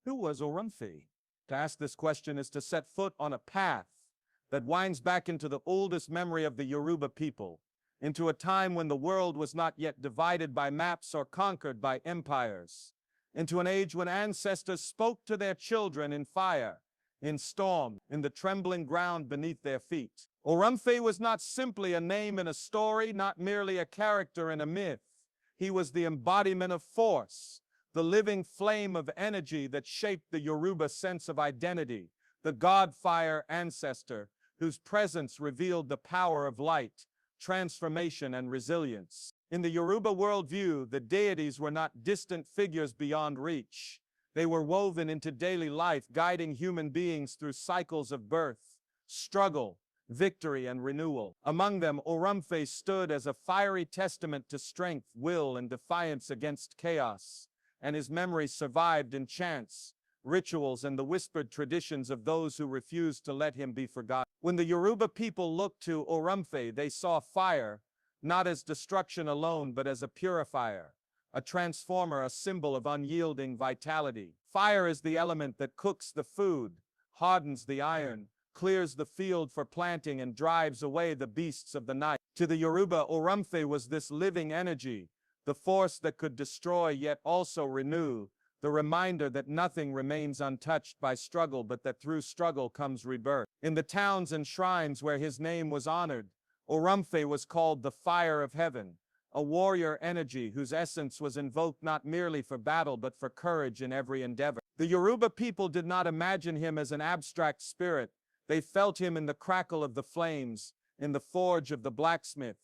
Who was Oramfe? To ask this question is to set foot on a path that winds back into the oldest memory of the Yoruba people, into a time when the world was not yet divided by maps or conquered by empires, into an age when ancestors spoke to their children in fire, in storm, in the trembling ground beneath their feet. Oramfe was not simply a name in a story, not merely a character in a myth. He was the embodiment of force, the living flame of energy that shaped the Yoruba sense of identity, the god-fire ancestor whose presence revealed the power of light, transformation, and resilience. In the Yoruba worldview, the deities were not distant figures beyond reach. They were woven into daily life, guiding human beings through cycles of birth, struggle, victory, and renewal. Among them, Oramfe stood as a fiery testament to strength, will, and defiance against chaos, and his memory survived in chants, rituals, and the whispered traditions of those who refused to let him be forgotten. When the Yoruba people looked to Oramfe, they saw fire, not as destruction alone, but as a purifier, a transformer, a symbol of unyielding vitality. Fire is the element that cooks the food, hardens the iron, clears the field for planting, and drives away the beasts of the night. To the Yoruba, Oramfe was this living energy, the force that could destroy yet also renew, the reminder that nothing remains untouched by struggle, but that through struggle comes rebirth. In the towns and shrines where his name was honored, Oramfe was called the fire of heaven, a warrior energy whose essence was invoked not merely for battle but for courage in every endeavor. The Yoruba people did not imagine him as an abstract spirit. They felt him in the crackle of the flames, in the forge of the blacksmith,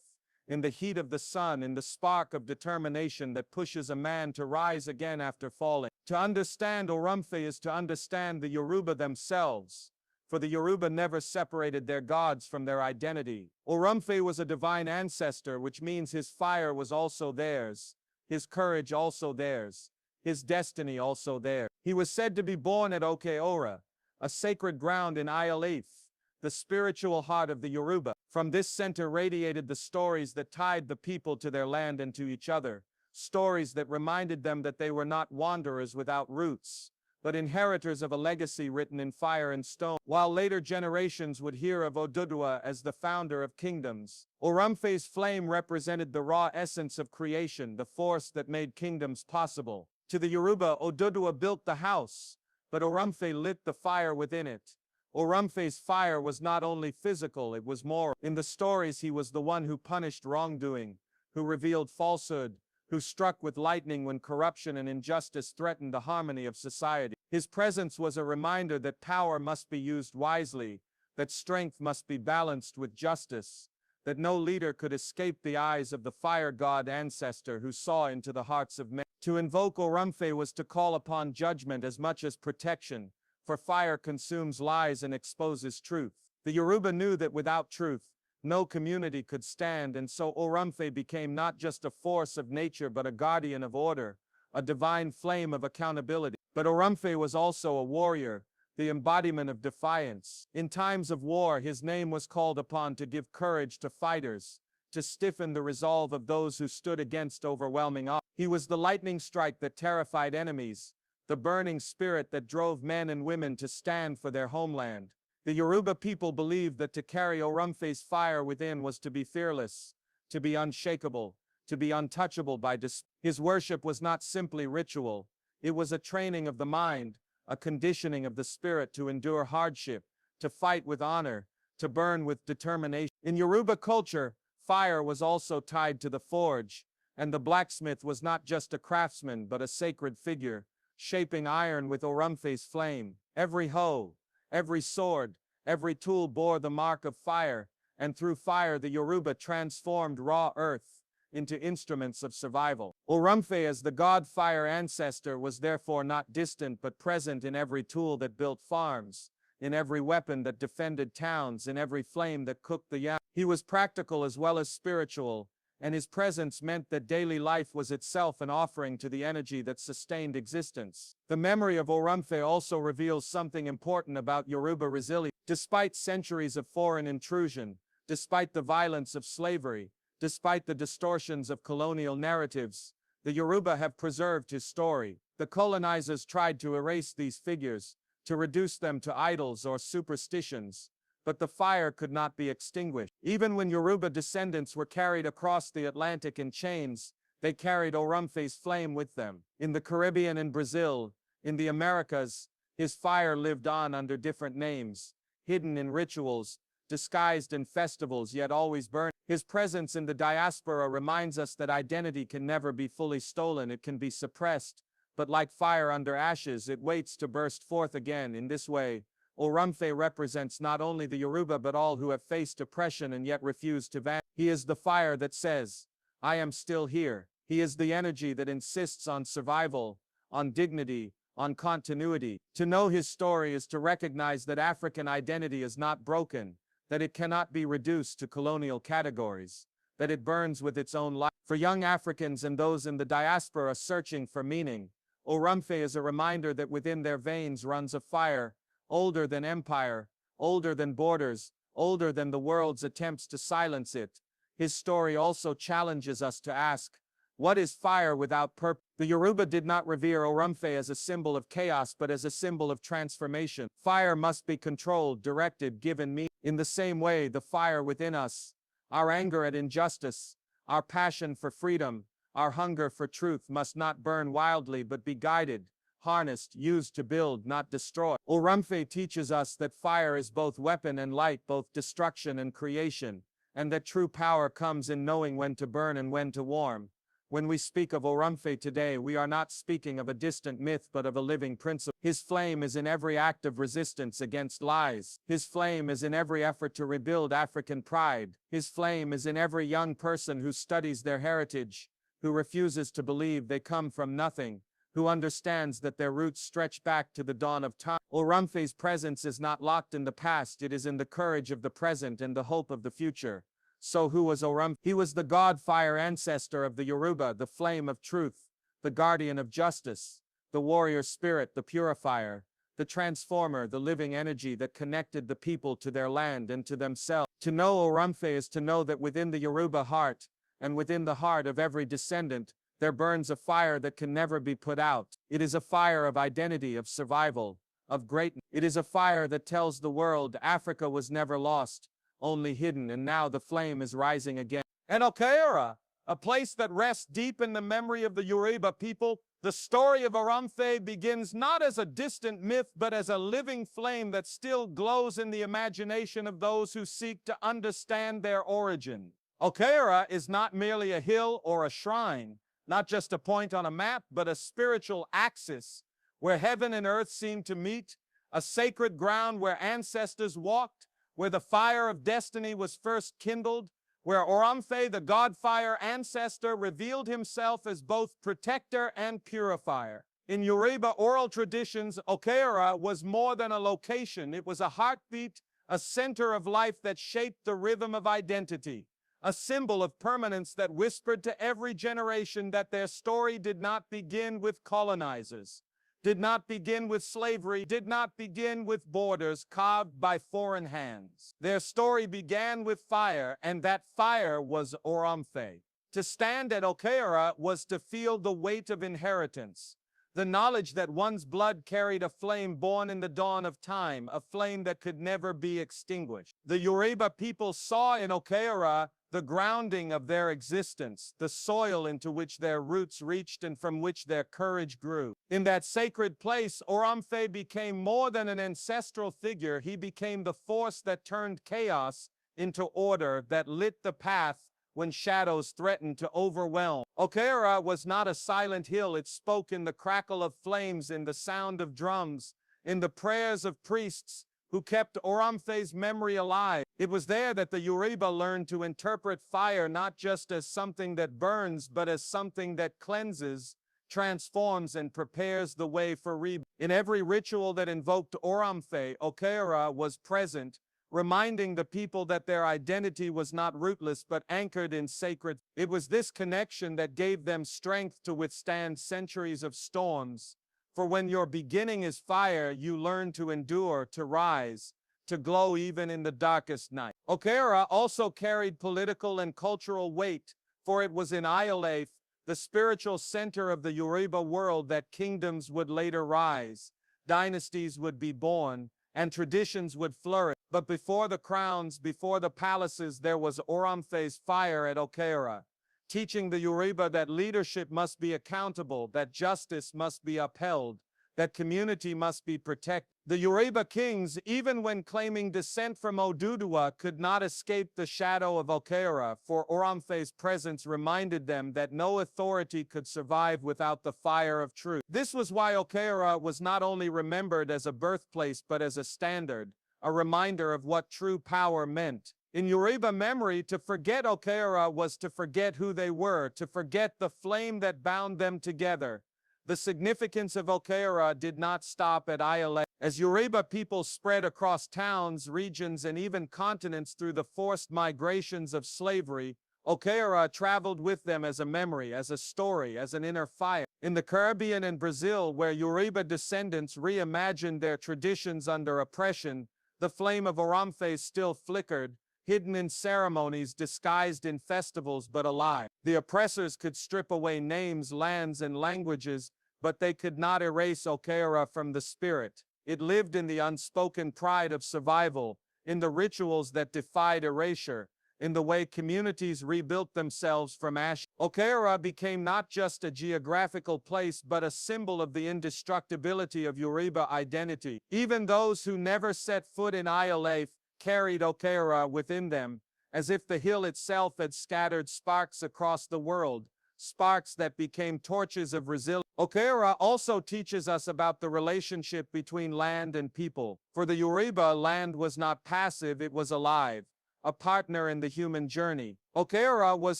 in the heat of the sun, in the spark of determination that pushes a man to rise again after falling. To understand Oramfe is to understand the Yoruba themselves, for the Yoruba never separated their gods from their identity. Oramfe was a divine ancestor, which means his fire was also theirs, his courage also theirs, his destiny also theirs. He was said to be born at Oke-Ora, a sacred ground in Ile-Ife, the spiritual heart of the Yoruba. From this center radiated the stories that tied the people to their land and to each other, stories that reminded them that they were not wanderers without roots, but inheritors of a legacy written in fire and stone. While later generations would hear of Oduduwa as the founder of kingdoms, Oramfe's flame represented the raw essence of creation, the force that made kingdoms possible. To the Yoruba, Oduduwa built the house, but Oramfe lit the fire within it. Oramfe's fire was not only physical, it was moral. In the stories, he was the one who punished wrongdoing, who revealed falsehood, who struck with lightning when corruption and injustice threatened the harmony of society. His presence was a reminder that power must be used wisely, that strength must be balanced with justice, that no leader could escape the eyes of the fire god ancestor who saw into the hearts of men. To invoke Oramfe was to call upon judgment as much as protection, for fire consumes lies and exposes truth. The Yoruba knew that without truth, no community could stand, and so Oramfe became not just a force of nature but a guardian of order, a divine flame of accountability. But Oramfe was also a warrior, the embodiment of defiance. In times of war, his name was called upon to give courage to fighters, to stiffen the resolve of those who stood against overwhelming odds. He was the lightning strike that terrified enemies, the burning spirit that drove men and women to stand for their homeland. The Yoruba people believed that to carry Oramfe's fire within was to be fearless, to be unshakable, to be untouchable by despair. His worship was not simply ritual, it was a training of the mind, a conditioning of the spirit to endure hardship, to fight with honor, to burn with determination. In Yoruba culture, fire was also tied to the forge, and the blacksmith was not just a craftsman but a sacred figure, shaping iron with Oramfe's flame. Every hoe, every sword, every tool bore the mark of fire, and through fire the Yoruba transformed raw earth into instruments of survival. Oramfe as the god-fire ancestor was therefore not distant but present in every tool that built farms, in every weapon that defended towns, in every flame that cooked the yam. He was practical as well as spiritual, and his presence meant that daily life was itself an offering to the energy that sustained existence. The memory of Oramfe also reveals something important about Yoruba resilience. Despite centuries of foreign intrusion, despite the violence of slavery, despite the distortions of colonial narratives, the Yoruba have preserved his story. The colonizers tried to erase these figures, to reduce them to idols or superstitions, but the fire could not be extinguished. Even when Yoruba descendants were carried across the Atlantic in chains, they carried Oramfe's flame with them. In the Caribbean and Brazil, in the Americas, his fire lived on under different names, hidden in rituals, disguised in festivals yet always burning. His presence in the diaspora reminds us that identity can never be fully stolen, it can be suppressed, but like fire under ashes, it waits to burst forth again. In this way, Oramfe represents not only the Yoruba but all who have faced oppression and yet refused to vanish. He is the fire that says, I am still here. He is the energy that insists on survival, on dignity, on continuity. To know his story is to recognize that African identity is not broken, that it cannot be reduced to colonial categories, that it burns with its own light. For young Africans and those in the diaspora searching for meaning, Oramfe is a reminder that within their veins runs a fire, older than empire, older than borders, older than the world's attempts to silence it. His story also challenges us to ask, what is fire without purpose? The Yoruba did not revere Oramfe as a symbol of chaos but as a symbol of transformation. Fire must be controlled, directed, given meaning. In the same way, the fire within us, our anger at injustice, our passion for freedom, our hunger for truth must not burn wildly but be guided, harnessed, used to build, not destroy. Oramfe teaches us that fire is both weapon and light, both destruction and creation, and that true power comes in knowing when to burn and when to warm. When we speak of Oramfe today, we are not speaking of a distant myth but of a living principle. His flame is in every act of resistance against lies. His flame is in every effort to rebuild African pride. His flame is in every young person who studies their heritage, who refuses to believe they come from nothing, who understands that their roots stretch back to the dawn of time. Oramfe's presence is not locked in the past, it is in the courage of the present and the hope of the future. So who was Oramfe? He was the god-fire ancestor of the Yoruba, the flame of truth, the guardian of justice, the warrior spirit, the purifier, the transformer, the living energy that connected the people to their land and to themselves. To know Oramfe is to know that within the Yoruba heart, and within the heart of every descendant, there burns a fire that can never be put out. It is a fire of identity, of survival, of greatness. It is a fire that tells the world Africa was never lost, only hidden, and now the flame is rising again. And Okeera, a place that rests deep in the memory of the Yoruba people, the story of Oramfe begins not as a distant myth, but as a living flame that still glows in the imagination of those who seek to understand their origin. Okeera is not merely a hill or a shrine, not just a point on a map, but a spiritual axis where heaven and earth seem to meet, a sacred ground where ancestors walked, where the fire of destiny was first kindled, where Oramfe, the god-fire ancestor, revealed himself as both protector and purifier. In Yoruba oral traditions, Okeera was more than a location. It was a heartbeat, a center of life that shaped the rhythm of identity, a symbol of permanence that whispered to every generation that their story did not begin with colonizers, did not begin with slavery, did not begin with borders carved by foreign hands. Their story began with fire, and that fire was Oramfe. To stand at Okeera was to feel the weight of inheritance, the knowledge that one's blood carried a flame born in the dawn of time, a flame that could never be extinguished. The Yoruba people saw in Okeera the grounding of their existence, the soil into which their roots reached and from which their courage grew. In that sacred place, Oramfe became more than an ancestral figure. He became the force that turned chaos into order, that lit the path when shadows threatened to overwhelm. Okeera was not a silent hill. It spoke in the crackle of flames, in the sound of drums, in the prayers of priests who kept Oramfe's memory alive. It was there that the Yoruba learned to interpret fire not just as something that burns, but as something that cleanses, transforms, and prepares the way for rebirth. In every ritual that invoked Oramfe, Okeera was present, reminding the people that their identity was not rootless but anchored in sacred. It was this connection that gave them strength to withstand centuries of storms. For when your beginning is fire, you learn to endure, to rise, to glow even in the darkest night. Okeera also carried political and cultural weight, for it was in Ile-Ife, the spiritual center of the Yoruba world, that kingdoms would later rise, dynasties would be born, and traditions would flourish. But before the crowns, before the palaces, there was Oramfe's fire at Okera, teaching the Yoruba that leadership must be accountable, that justice must be upheld, that community must be protected. The Yoruba kings, even when claiming descent from Oduduwa, could not escape the shadow of Okera, for Oramfe's presence reminded them that no authority could survive without the fire of truth. This was why Okera was not only remembered as a birthplace but as a standard, a reminder of what true power meant. In Yoruba memory, to forget Okera was to forget who they were, to forget the flame that bound them together. The significance of Okera did not stop at Ile-Ife. As Yoruba people spread across towns, regions, and even continents through the forced migrations of slavery, Okera traveled with them as a memory, as a story, as an inner fire. In the Caribbean and Brazil, where Yoruba descendants reimagined their traditions under oppression, the flame of Oramfe still flickered, hidden in ceremonies, disguised in festivals, but alive. The oppressors could strip away names, lands, and languages, but they could not erase Okera from the spirit. It lived in the unspoken pride of survival, in the rituals that defied erasure, in the way communities rebuilt themselves from ash. Okera became not just a geographical place but a symbol of the indestructibility of Yoruba identity. Even those who never set foot in Ile-Ife carried Okera within them, as if the hill itself had scattered sparks across the world, sparks that became torches of resilience. Okera also teaches us about the relationship between land and people. For the Yoruba, land was not passive, it was alive, a partner in the human journey. Okera was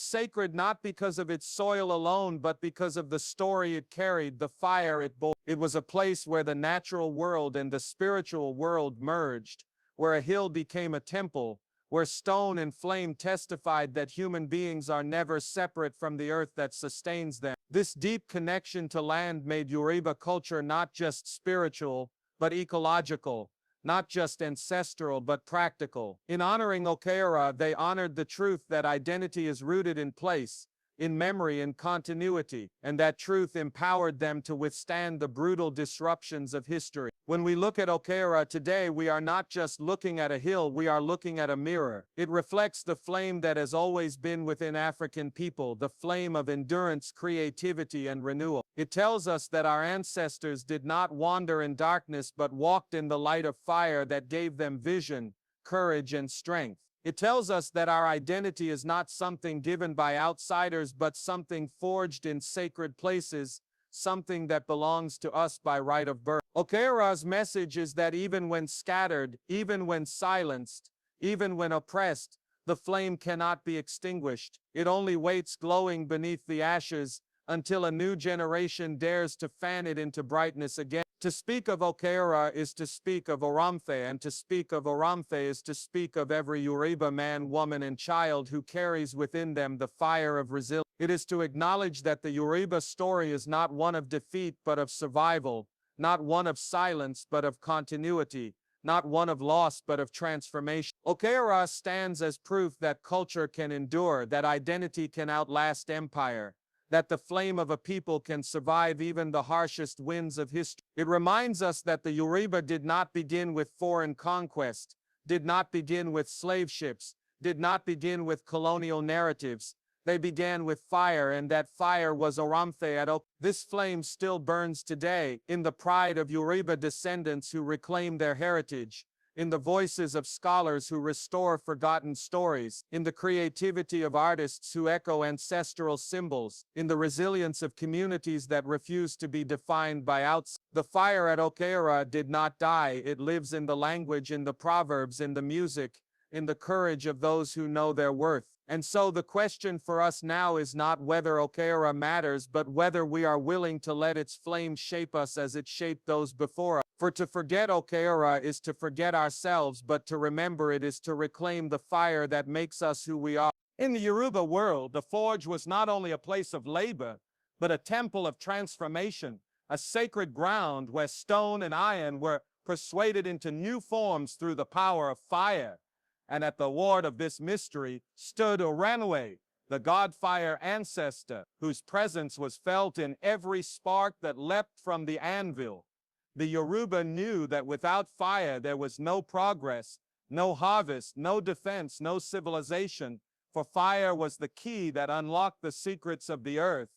sacred not because of its soil alone, but because of the story it carried, the fire it bore. It was a place where the natural world and the spiritual world merged, where a hill became a temple, where stone and flame testified that human beings are never separate from the earth that sustains them. This deep connection to land made Yoruba culture not just spiritual, but ecological, not just ancestral, but practical. In honoring Okera, they honored the truth that identity is rooted in place, in memory and continuity, and that truth empowered them to withstand the brutal disruptions of history. When we look at Okera today, we are not just looking at a hill, we are looking at a mirror. It reflects the flame that has always been within African people, the flame of endurance, creativity, and renewal. It tells us that our ancestors did not wander in darkness but walked in the light of fire that gave them vision, courage, and strength. It tells us that our identity is not something given by outsiders but something forged in sacred places, something that belongs to us by right of birth. Okera's message is that even when scattered, even when silenced, even when oppressed, the flame cannot be extinguished. It only waits glowing beneath the ashes until a new generation dares to fan it into brightness again. To speak of Okera is to speak of Oramfe, and to speak of Oramfe is to speak of every Yoruba man, woman, and child who carries within them the fire of resilience. It is to acknowledge that the Yoruba story is not one of defeat but of survival, not one of silence but of continuity, not one of loss but of transformation. Okera stands as proof that culture can endure, that identity can outlast empire, that the flame of a people can survive even the harshest winds of history. It reminds us that the Yoruba did not begin with foreign conquest, did not begin with slave ships, did not begin with colonial narratives. They began with fire, and that fire was Oramfe at Okera. This flame still burns today, in the pride of Yoruba descendants who reclaim their heritage, in the voices of scholars who restore forgotten stories, in the creativity of artists who echo ancestral symbols, in the resilience of communities that refuse to be defined by outside. The fire at Okera did not die. It lives in the language, in the proverbs, in the music, in the courage of those who know their worth. And so the question for us now is not whether Okera matters, but whether we are willing to let its flame shape us as it shaped those before us. For to forget Okera is to forget ourselves, but to remember it is to reclaim the fire that makes us who we are. In the Yoruba world, the forge was not only a place of labor, but a temple of transformation, a sacred ground where stone and iron were persuaded into new forms through the power of fire. And at the ward of this mystery stood Renewal, the god fire Ancestor, whose presence was felt in every spark that leapt from the anvil. The Yoruba knew that without fire there was no progress, no harvest, no defense, no civilization, for fire was the key that unlocked the secrets of the earth,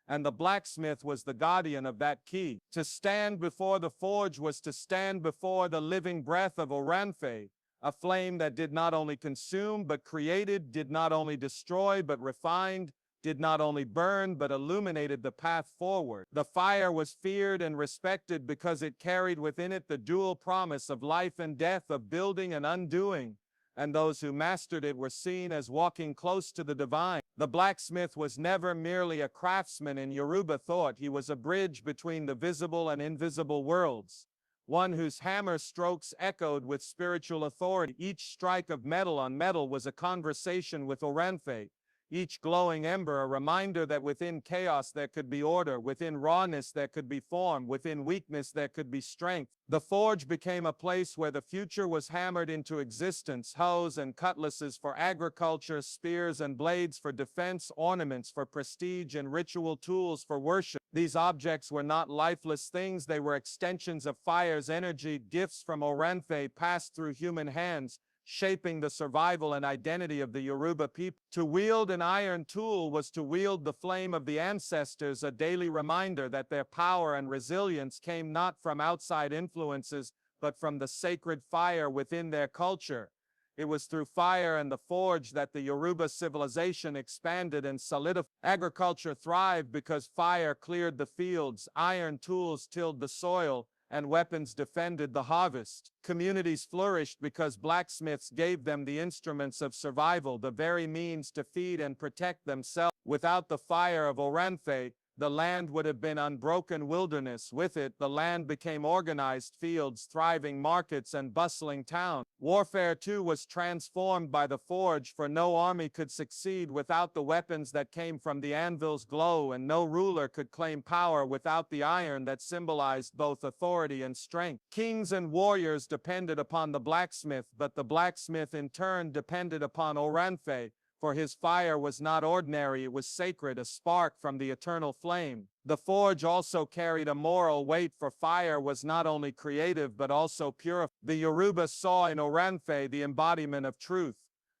and the blacksmith was the guardian of that key. To stand before the forge was to stand before the living breath of Oramfe, a flame that did not only consume but created, did not only destroy but refined, did not only burn but illuminated the path forward. The fire was feared and respected because it carried within it the dual promise of life and death, of building and undoing, and those who mastered it were seen as walking close to the divine. The blacksmith was never merely a craftsman in Yoruba thought. He was a bridge between the visible and invisible worlds, one whose hammer strokes echoed with spiritual authority. Each strike of metal on metal was a conversation with Oramfe, each glowing ember a reminder that within chaos there could be order, within rawness there could be form, within weakness there could be strength. The forge became a place where the future was hammered into existence, hoes and cutlasses for agriculture, spears and blades for defense, ornaments for prestige, and ritual tools for worship. These objects were not lifeless things, they were extensions of fire's energy, gifts from Oramfe passed through human hands, shaping the survival and identity of the Yoruba people. To wield an iron tool was to wield the flame of the ancestors, a daily reminder that their power and resilience came not from outside influences, but from the sacred fire within their culture. It was through fire and the forge that the Yoruba civilization expanded and solidified. Agriculture thrived because fire cleared the fields, iron tools tilled the soil, and weapons defended the harvest. Communities flourished because blacksmiths gave them the instruments of survival, the very means to feed and protect themselves. Without the fire of Oramfe, the land would have been unbroken wilderness. With it, the land became organized fields, thriving markets, and bustling towns. Warfare, too, was transformed by the forge, for no army could succeed without the weapons that came from the anvil's glow, and no ruler could claim power without the iron that symbolized both authority and strength. Kings and warriors depended upon the blacksmith, but the blacksmith in turn depended upon Oramfe, for his fire was not ordinary, it was sacred, a spark from the eternal flame. The forge also carried a moral weight, for fire was not only creative but also pure. The Yoruba saw in Oramfe the embodiment of truth,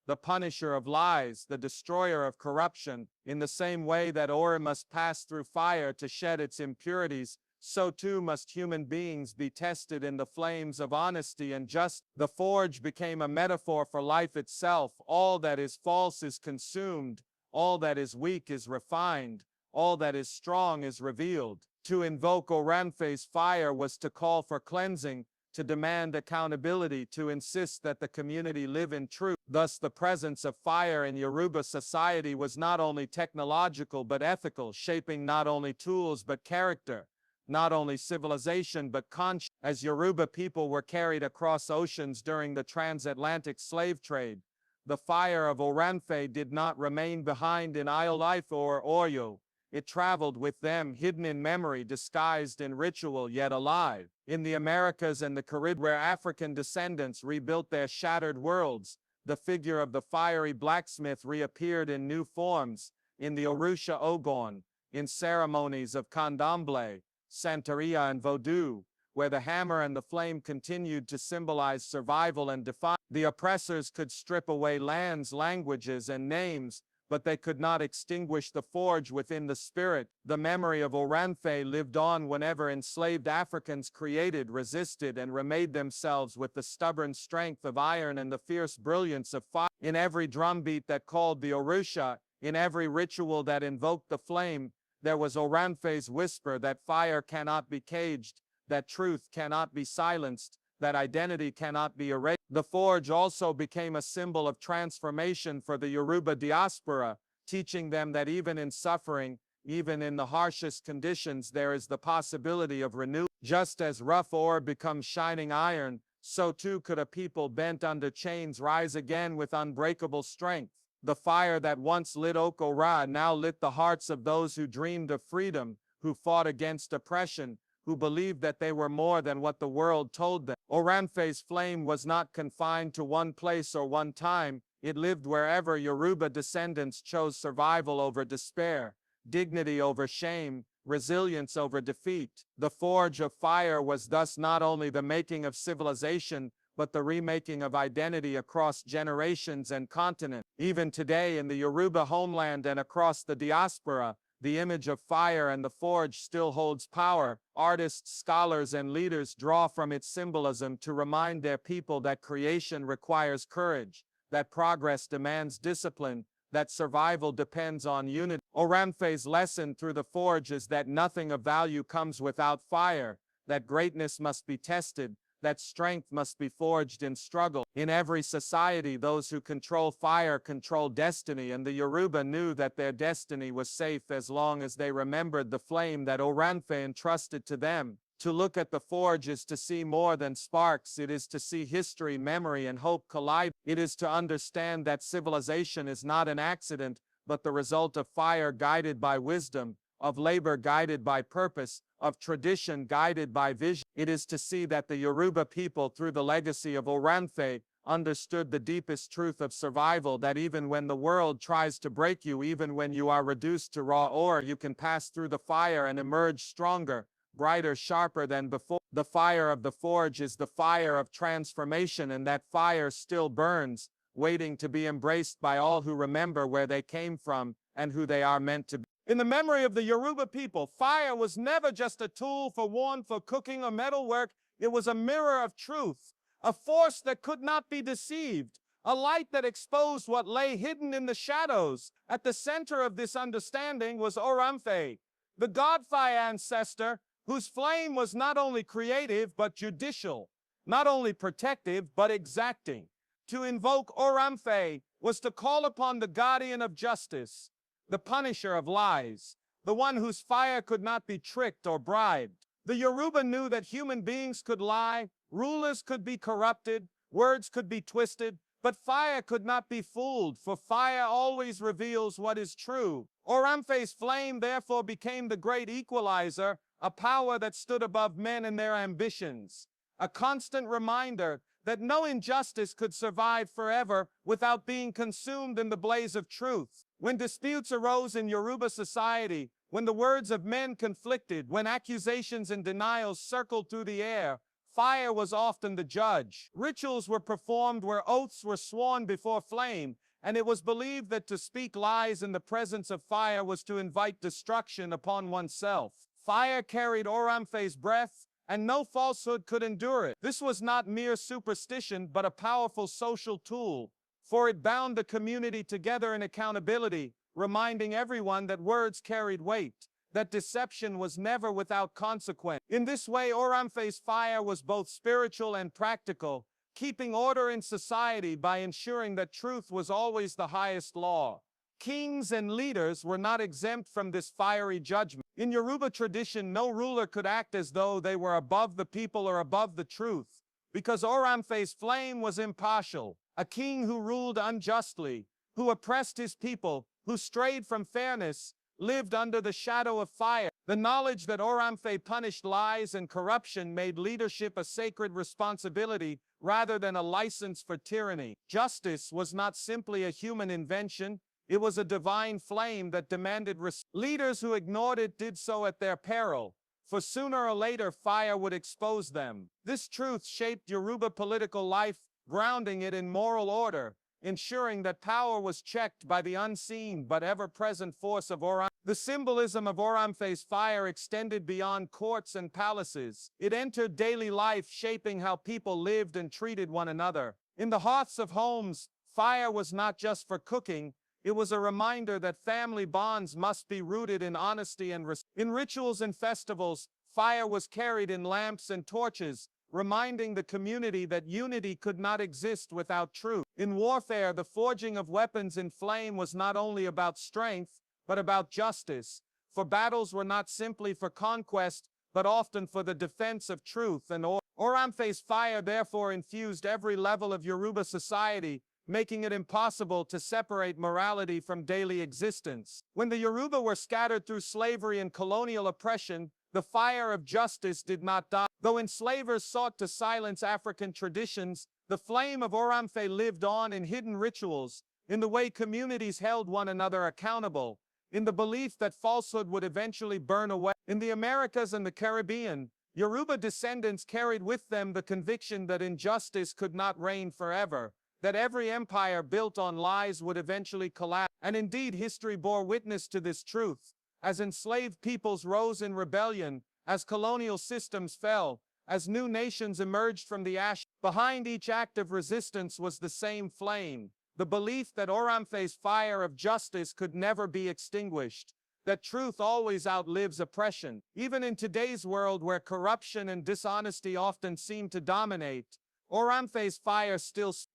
the punisher of lies, the destroyer of corruption. In the same way that ore must pass through fire to shed its impurities, so too must human beings be tested in the flames of honesty and justice. The forge became a metaphor for life itself. All that is false is consumed, all that is weak is refined, all that is strong is revealed. To invoke Oramfe's fire was to call for cleansing, to demand accountability, to insist that the community live in truth. Thus, the presence of fire in Yoruba society was not only technological but ethical, shaping not only tools but character, not only civilization but conscience. As Yoruba people were carried across oceans during the transatlantic slave trade, the fire of Oramfe did not remain behind in Ile-Ife or Oyo. It traveled with them, hidden in memory, disguised in ritual, yet alive. In the Americas and the Caribbean, where African descendants rebuilt their shattered worlds, the figure of the fiery blacksmith reappeared in new forms, in the Orisha Ogon, in ceremonies of Candomblé, Santería and Vodou, where the hammer and the flame continued to symbolize survival and defiance. The oppressors could strip away lands, languages, and names, but they could not extinguish the forge within the spirit. The memory of Oramfe lived on whenever enslaved Africans created, resisted, and remade themselves with the stubborn strength of iron and the fierce brilliance of fire. In every drumbeat that called the Orisha, in every ritual that invoked the flame, there was Oramfe's whisper that fire cannot be caged, that truth cannot be silenced, that identity cannot be erased. The forge also became a symbol of transformation for the Yoruba diaspora, teaching them that even in suffering, even in the harshest conditions, there is the possibility of renewal. Just as rough ore becomes shining iron, so too could a people bent under chains rise again with unbreakable strength. The fire that once lit Okora now lit the hearts of those who dreamed of freedom, who fought against oppression, who believed that they were more than what the world told them. Oramfe's flame was not confined to one place or one time. It lived wherever Yoruba descendants chose survival over despair, dignity over shame, resilience over defeat. The forge of fire was thus not only the making of civilization, but the remaking of identity across generations and continents. Even today in the Yoruba homeland and across the diaspora, the image of fire and the forge still holds power. Artists, scholars, and leaders draw from its symbolism to remind their people that creation requires courage, that progress demands discipline, that survival depends on unity. Oramfe's lesson through the forge is that nothing of value comes without fire, that greatness must be tested, that strength must be forged in struggle. In every society, those who control fire control destiny, and the Yoruba knew that their destiny was safe as long as they remembered the flame that Oramfe entrusted to them. To look at the forge is to see more than sparks. It is to see history, memory, and hope collide. It is to understand that civilization is not an accident, but the result of fire guided by wisdom, of labor guided by purpose, of tradition guided by vision. It is to see that the Yoruba people, through the legacy of Oramfe, understood the deepest truth of survival, that even when the world tries to break you, even when you are reduced to raw ore, you can pass through the fire and emerge stronger, brighter, sharper than before. The fire of the forge is the fire of transformation, and that fire still burns, waiting to be embraced by all who remember where they came from and who they are meant to be. In the memory of the Yoruba people, fire was never just a tool for warmth or cooking or metalwork. It was a mirror of truth, a force that could not be deceived, a light that exposed what lay hidden in the shadows. At the center of this understanding was Oramfe, the god-fire ancestor, whose flame was not only creative but judicial, not only protective but exacting. To invoke Oramfe was to call upon the guardian of justice, the punisher of lies, the one whose fire could not be tricked or bribed. The Yoruba knew that human beings could lie, rulers could be corrupted, words could be twisted, but fire could not be fooled, for fire always reveals what is true. Oramfe's flame therefore became the great equalizer, a power that stood above men and their ambitions, a constant reminder that no injustice could survive forever without being consumed in the blaze of truth. When disputes arose in Yoruba society, when the words of men conflicted, when accusations and denials circled through the air, fire was often the judge. Rituals were performed where oaths were sworn before flame, and it was believed that to speak lies in the presence of fire was to invite destruction upon oneself. Fire carried Oramfe's breath, and no falsehood could endure it. This was not mere superstition, but a powerful social tool, for it bound the community together in accountability, reminding everyone that words carried weight, that deception was never without consequence. In this way, Oramfe's fire was both spiritual and practical, keeping order in society by ensuring that truth was always the highest law. Kings and leaders were not exempt from this fiery judgment. In Yoruba tradition, no ruler could act as though they were above the people or above the truth, because Oramfe's flame was impartial. A king who ruled unjustly, who oppressed his people, who strayed from fairness, lived under the shadow of fire. The knowledge that Oramfe punished lies and corruption made leadership a sacred responsibility rather than a license for tyranny. Justice was not simply a human invention. It was a divine flame that demanded respect. Leaders who ignored it did so at their peril, for sooner or later fire would expose them. This truth shaped Yoruba political life, grounding it in moral order, ensuring that power was checked by the unseen but ever-present force of Oramfe. The symbolism of Oramfe's fire extended beyond courts and palaces. It entered daily life, shaping how people lived and treated one another. In the hearths of homes, fire was not just for cooking. It was a reminder that family bonds must be rooted in honesty and respect. In rituals and festivals, fire was carried in lamps and torches, reminding the community that unity could not exist without truth. In warfare, the forging of weapons in flame was not only about strength, but about justice, for battles were not simply for conquest, but often for the defense of truth and order. Oramfe's fire therefore infused every level of Yoruba society, making it impossible to separate morality from daily existence. When the Yoruba were scattered through slavery and colonial oppression, the fire of justice did not die. Though enslavers sought to silence African traditions, the flame of Oramfe lived on in hidden rituals, in the way communities held one another accountable, in the belief that falsehood would eventually burn away. In the Americas and the Caribbean, Yoruba descendants carried with them the conviction that injustice could not reign forever, that every empire built on lies would eventually collapse. And indeed, history bore witness to this truth. As enslaved peoples rose in rebellion, as colonial systems fell, as new nations emerged from the ash, behind each act of resistance was the same flame, the belief that Oramfe's fire of justice could never be extinguished, that truth always outlives oppression. Even in today's world where corruption and dishonesty often seem to dominate, Oramfe's fire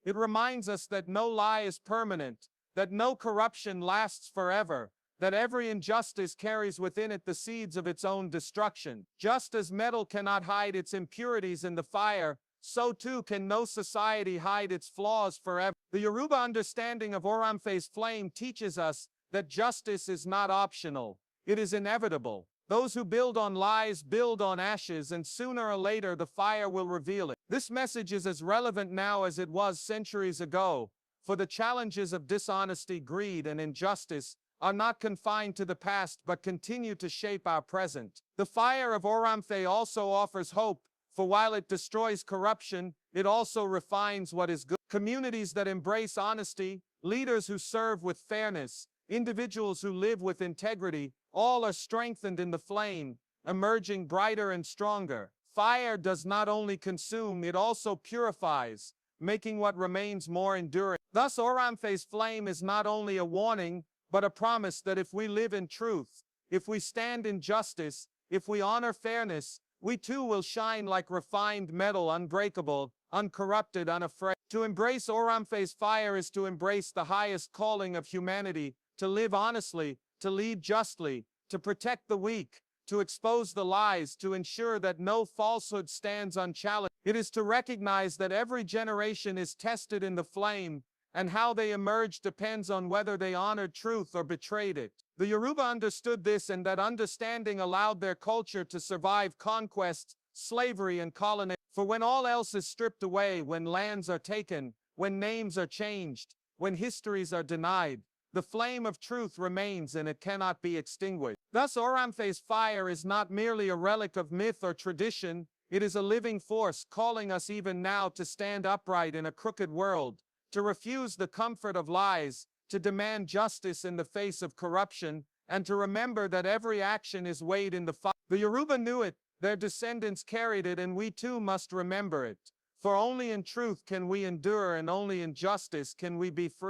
it reminds us that no lie is permanent, that no corruption lasts forever, that every injustice carries within it the seeds of its own destruction. Just as metal cannot hide its impurities in the fire, so too can no society hide its flaws forever. The Yoruba understanding of Oramfe's flame teaches us that justice is not optional, it is inevitable. Those who build on lies build on ashes, and sooner or later the fire will reveal it. This message is as relevant now as it was centuries ago, for the challenges of dishonesty, greed, and injustice are not confined to the past but continue to shape our present. The fire of Oramfe also offers hope, for while it destroys corruption, it also refines what is good. Communities that embrace honesty, leaders who serve with fairness, individuals who live with integrity, all are strengthened in the flame, emerging brighter and stronger. Fire does not only consume, it also purifies, making what remains more enduring. Thus, Oramfe's flame is not only a warning, but a promise that if we live in truth, if we stand in justice, if we honor fairness, we too will shine like refined metal, unbreakable, uncorrupted, unafraid. To embrace Oramfe's fire is to embrace the highest calling of humanity, to live honestly, to lead justly, to protect the weak, to expose the lies, to ensure that no falsehood stands unchallenged. It is to recognize that every generation is tested in the flame, and how they emerge depends on whether they honored truth or betrayed it. The Yoruba understood this, and that understanding allowed their culture to survive conquest, slavery, and colonization. For when all else is stripped away, when lands are taken, when names are changed, when histories are denied, the flame of truth remains and it cannot be extinguished. Thus, Oramfe's fire is not merely a relic of myth or tradition, it is a living force calling us even now to stand upright in a crooked world, to refuse the comfort of lies, to demand justice in the face of corruption, and to remember that every action is weighed in the fire. The Yoruba knew it, their descendants carried it, and we too must remember it. For only in truth can we endure, and only in justice can we be free.